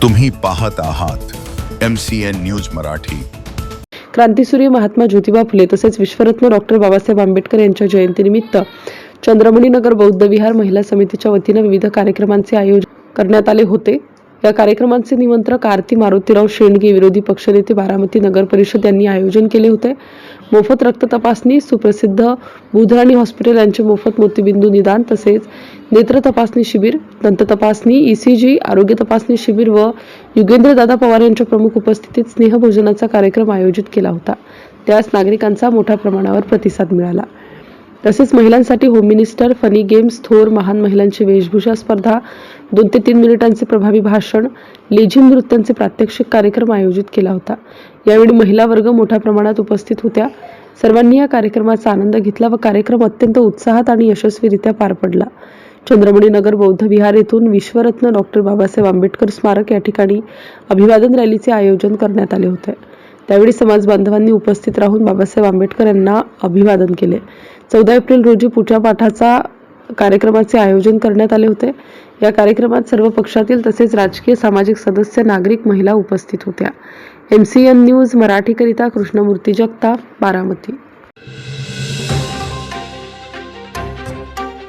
तुम्ही पाहत आहात MCN न्यूज मराठी। क्रांतीसूर्य महात्मा ज्योतिबा फुले तसेच विश्वरत्न डॉक्टर बाबासाहेब आंबेडकर यांच्या जयंतीनिमित्त चंद्रमणी नगर बौद्ध विहार महिला समितीच्या वतीने विविध कार्यक्रमांचे आयोजन करण्यात आले होते। या कार्यक्रमांचे निमंत्रक आरती मारुतीराव शेंडगे, विरोधी पक्षनेते बारामती नगर परिषद यांनी आयोजन केले होते। मोफत रक्त तपासणी, सुप्रसिद्ध बुधराणी हॉस्पिटल यांचे मोफत मोतीबिंदू निदान तसेच नेत्र तपासणी शिबिर, दंत तपासणी, ECG, आरोग्य तपासणी शिबिर व युगेंद्रदादा पवार यांच्या प्रमुख उपस्थितीत स्नेहभोजनाचा कार्यक्रम आयोजित केला होता। त्यास नागरिकांचा मोठ्या प्रमाणावर प्रतिसाद मिळाला। तसेच महिलांसाठी होम मिनिस्टर, फनी गेम्स, थोर महान महिलांची वेशभूषा स्पर्धा, 2 ते 3 मिनिटांचे प्रभावी भाषण, लेझिम नृत्यांचे प्रात्यक्षिक कार्यक्रम आयोजित केला होता। यावेळी महिला वर्ग मोठ्या प्रमाणात उपस्थित होत्या। सर्वांनी या कार्यक्रमाचा आनंद घेतला व कार्यक्रम अत्यंत उत्साहात आणि यशस्वीरित्या पार पडला। चंद्रमणी नगर बौद्ध विहार येथून विश्वरत्न डॉक्टर बाबासाहेब आंबेडकर स्मारक या ठिकाणी अभिवादन रॅलीचे आयोजन करण्यात आले होते। त्यावेळी समाज बांधवांनी उपस्थित राहून बाबासाहेब आंबेडकर यांना अभिवादन केले। 14 एप्रिल रोजी पूजापाठाचा कार्यक्रमाचे आयोजन करण्यात आले होते। या कार्यक्रमात सर्व पक्षातील तसेच राजकीय, सामाजिक सदस्य, नागरिक, महिला उपस्थित होत्या। MCN न्यूज मराठीकरिता कृष्णमूर्ती जगताप, बारामती।